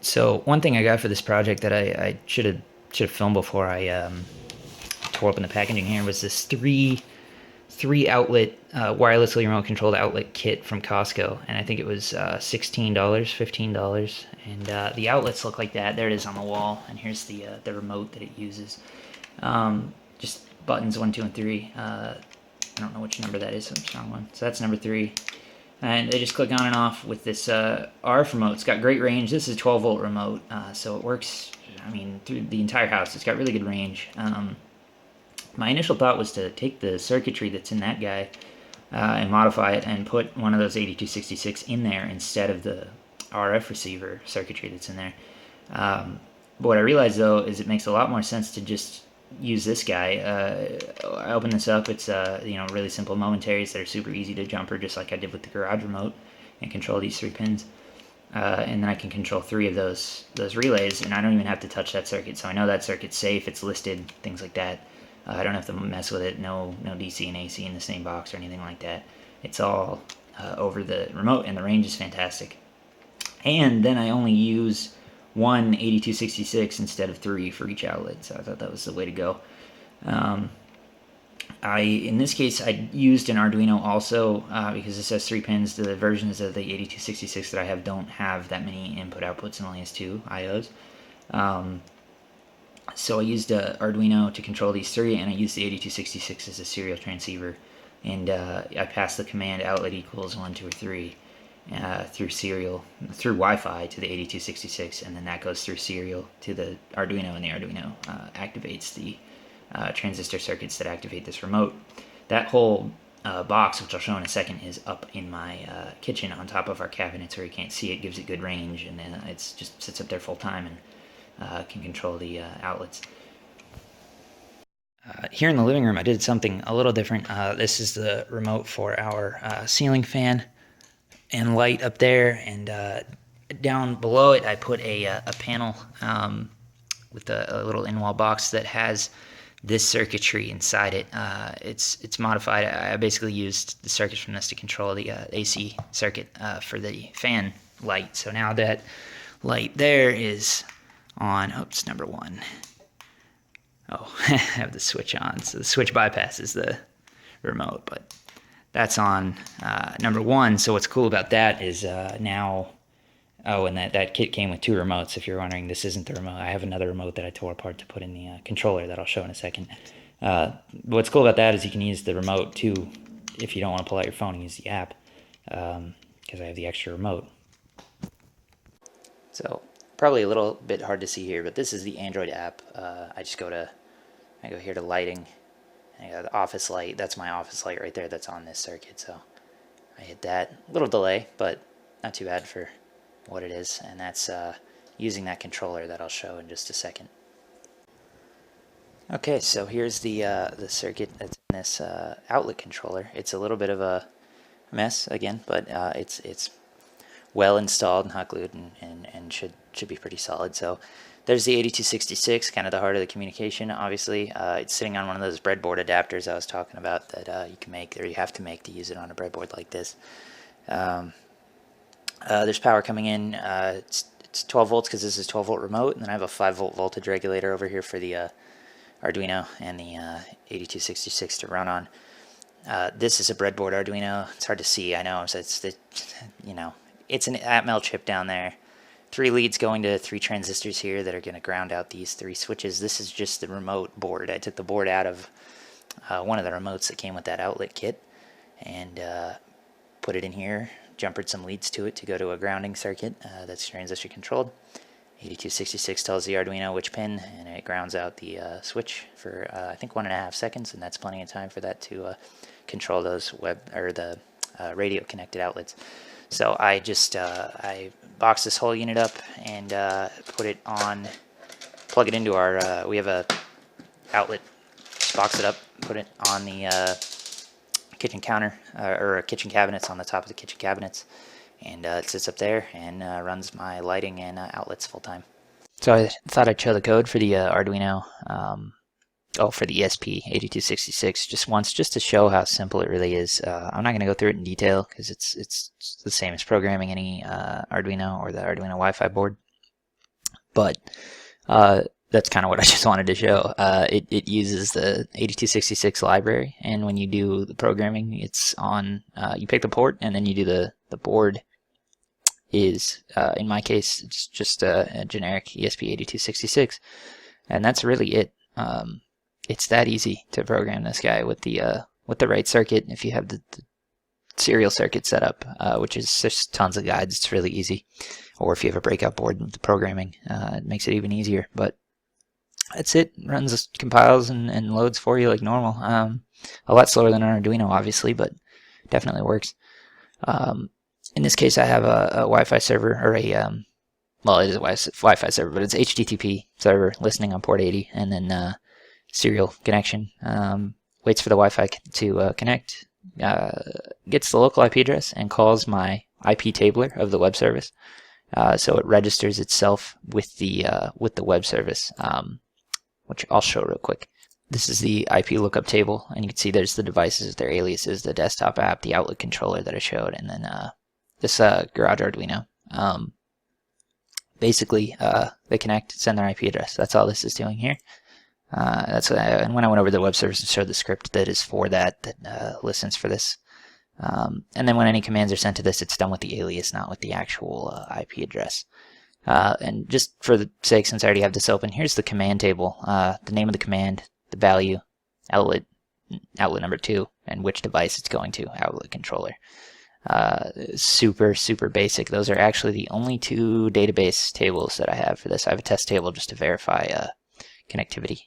So one thing I got for this project that I should have filmed before I tore open the packaging here was this three outlet wirelessly remote controlled outlet kit from Costco, and I think it was $16, $15, and the outlets look like that. There it is on the wall, and here's the remote that it uses. Just buttons 1, 2, and 3. I don't know which number that is, so I'm strong one. So that's number 3. And they just click on and off with this RF remote. It's got great range. This is a 12 volt remote, so it works, I mean, through the entire house. It's got really good range. My initial thought was to take the circuitry that's in that guy and modify it and put one of those 8266 in there instead of the RF receiver circuitry that's in there. But what I realized though is it makes a lot more sense to just use this guy. I open this up. It's really simple momentaries that are super easy to jumper, just like I did with the garage remote, and control these 3 pins. And then I can control 3 of those relays, and I don't even have to touch that circuit. So I know that circuit's safe. It's listed, things like that. I don't have to mess with it. No DC and AC in the same box or anything like that. It's all over the remote, and the range is fantastic. And then I only use one 8266 instead of 3 for each outlet, so I thought that was the way to go. In this case, I used an Arduino also because this has 3 pins. The versions of the 8266 that I have don't have that many input outputs and only has 2 IOs. So I used Arduino to control these 3, and I used the 8266 as a serial transceiver. And I passed the command outlet equals 1, 2, or 3 through Wi-Fi to the 8266, and then that goes through serial to the Arduino, and the Arduino activates the transistor circuits that activate this remote. That whole box, which I'll show in a second, is up in my kitchen on top of our cabinets where you can't see it. Gives it good range, and then it just sits up there full time and can control the outlets. Here in the living room, I did something a little different. This is the remote for our ceiling fan and light up there, and down below it, I put a panel with a little in-wall box that has this circuitry inside it. It's modified. I basically used the circuits from this to control the AC circuit for the fan light. So now that light there is on. Oops, number 1. Oh, I have the switch on. So the switch bypasses the remote, but that's on number 1. So what's cool about that is now. Oh, and that kit came with 2 remotes. If you're wondering, this isn't the remote. I have another remote that I tore apart to put in the controller that I'll show in a second. What's cool about that is you can use the remote too if you don't want to pull out your phone and use the app, because I have the extra remote. So probably a little bit hard to see here, but this is the Android app. I go here to lighting. I got the office light. That's my office light right there. That's on this circuit. So I hit that. A little delay, but not too bad for what it is, and that's using that controller that I'll show in just a second. Okay, so here's the circuit that's in this outlet controller. It's a little bit of a mess again, but it's well installed and hot glued, and should be pretty solid. So there's the 8266, kind of the heart of the communication. Obviously, it's sitting on one of those breadboard adapters I was talking about that you can make, or you have to make, to use it on a breadboard like this. There's power coming in. It's 12 volts because this is 12 volt remote, and then I have a 5 volt voltage regulator over here for the Arduino and the 8266 to run on. This is a breadboard Arduino. It's hard to see, I know. So it's an Atmel chip down there. 3 leads going to 3 transistors here that are going to ground out these 3 switches. This is just the remote board. I took the board out of one of the remotes that came with that outlet kit and put it in here. Jumpered some leads to it to go to a grounding circuit that's transistor controlled. 8266 tells the Arduino which pin, and it grounds out the switch for I think 1.5 seconds, and that's plenty of time for that to control those the radio connected outlets. So I just I box this whole unit up and put it on, plug it into our we have a outlet, just box it up, put it on the kitchen counter or kitchen cabinets, on the top of the kitchen cabinets, and it sits up there and runs my lighting and outlets full time. So I thought I'd show the code for the Arduino, for the ESP8266 just once, just to show how simple it really is. I'm not going to go through it in detail because it's the same as programming any Arduino or the Arduino Wi-Fi board. but that's kind of what I just wanted to show. It uses the 8266 library, and when you do the programming, it's on, you pick the port, and then you do the board is, in my case, it's just a generic ESP8266, and that's really it. It's that easy to program this guy with the right circuit. If you have the serial circuit set up, which is just tons of guides, it's really easy. Or if you have a breakout board with the programming, it makes it even easier. But that's it. Runs, compiles, and loads for you like normal. A lot slower than an Arduino, obviously, but definitely works. In this case, I have a Wi-Fi server, or well, it is a Wi-Fi server, but it's HTTP server listening on port 80, and then serial connection. Waits for the Wi-Fi to connect, gets the local IP address, and calls my IP tabler of the web service. So it registers itself with the web service, which I'll show real quick. This is the IP lookup table, and you can see there's the devices, their aliases, the desktop app, the outlet controller that I showed, and then this Garage Arduino. Basically, they connect, send their IP address. That's all this is doing here. And when I went over to the web service and showed the script that is for that listens for this. And then when any commands are sent to this, it's done with the alias, not with the actual IP address. And just for the sake, since I already have this open, here's the command table. The name of the command, the value, outlet number 2, and which device it's going to, outlet controller. Super basic. Those are actually the only 2 database tables that I have for this. I have a test table just to verify connectivity.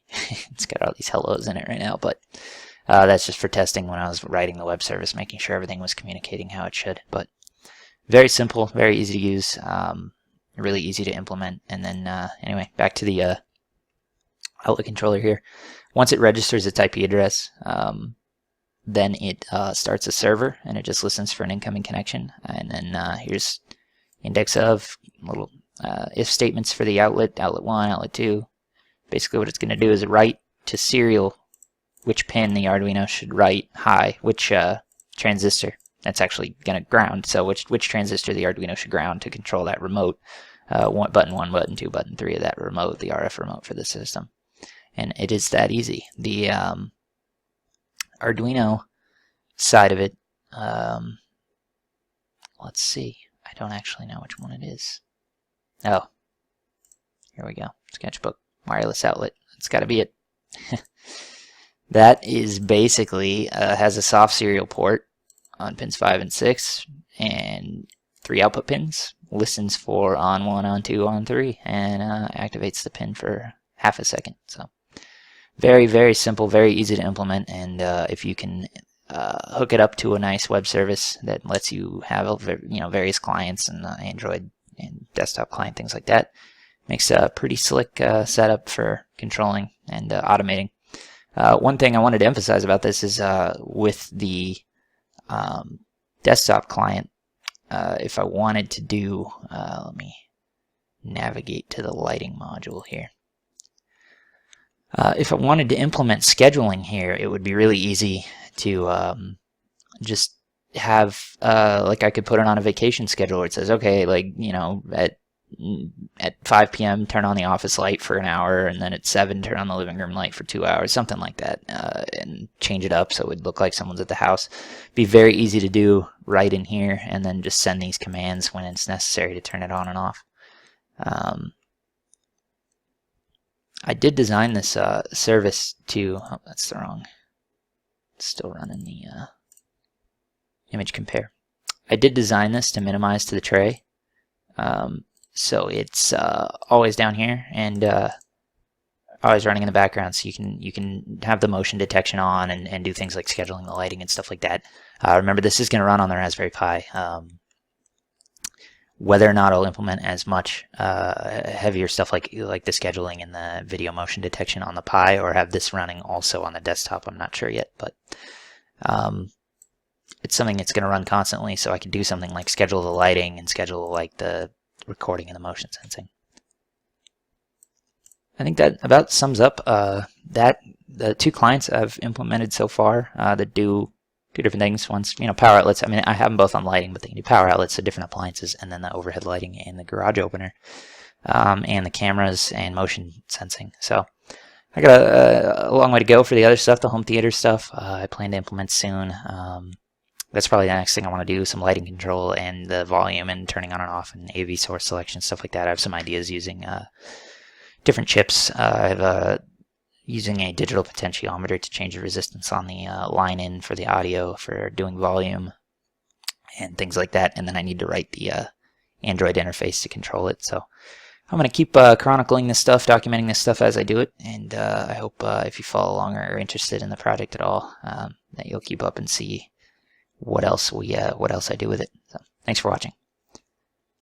It's got all these hellos in it right now, but that's just for testing when I was writing the web service, making sure everything was communicating how it should. But very simple, very easy to use, really easy to implement. And then anyway, back to the outlet controller here. Once it registers its IP address, then it starts a server, and it just listens for an incoming connection. And then here's index of, little if statements for the outlet 1, outlet 2. Basically what it's going to do is write to serial which pin the Arduino should write high, which transistor that's actually going to ground, so which transistor the Arduino should ground to control that remote, button 1, button 2, button 3 of that remote, the RF remote for the system. And it is that easy. The Arduino side of it, let's see, I don't actually know which one it is. Oh, here we go, Sketchbook. Wireless outlet. It's got to be it. That is basically has a soft serial port on pins 5 and 6 and 3 output pins. Listens for on 1, on 2, on 3, and activates the pin for half a second. So very simple, very easy to implement. And if you can hook it up to a nice web service that lets you have various clients and Android and desktop client, things like that, makes a pretty slick setup for controlling and automating. One thing I wanted to emphasize about this is with the desktop client, if I wanted to do, let me navigate to the lighting module here. If I wanted to implement scheduling here, it would be really easy to just have, like I could put it on a vacation schedule where it says, okay, like, at 5 p.m. turn on the office light for an hour, and then at 7 turn on the living room light for 2 hours, something like that, and change it up so it would look like someone's at the house. Be very easy to do right in here, and then just send these commands when it's necessary to turn it on and off. I did design this service to, oh, that's the wrong, it's still running the image compare. I did design this to minimize to the tray. So it's always down here and always running in the background, so you can have the motion detection on and do things like scheduling the lighting and stuff like that. Remember, this is going to run on the Raspberry Pi. Whether or not I'll implement as much heavier stuff like the scheduling and the video motion detection on the Pi, or have this running also on the desktop, I'm not sure yet. But it's something that's going to run constantly, so I can do something like schedule the lighting and schedule like the recording and the motion sensing. I think that about sums up the 2 clients I've implemented so far that do 2 different things. One's power outlets. I mean, I have them both on lighting, but they can do power outlets to different appliances, and then the overhead lighting and the garage opener. and the cameras and motion sensing. So I got a long way to go for the other stuff, the home theater stuff. I plan to implement soon. That's probably the next thing I want to do, some lighting control and the volume and turning on and off and AV source selection, stuff like that. I have some ideas using different chips. Using a digital potentiometer to change the resistance on the line in for the audio for doing volume and things like that. And then I need to write the Android interface to control it. So I'm going to keep chronicling this stuff, documenting this stuff as I do it. And I hope if you follow along or are interested in the project at all, that you'll keep up and see what else I do with it. So thanks for watching.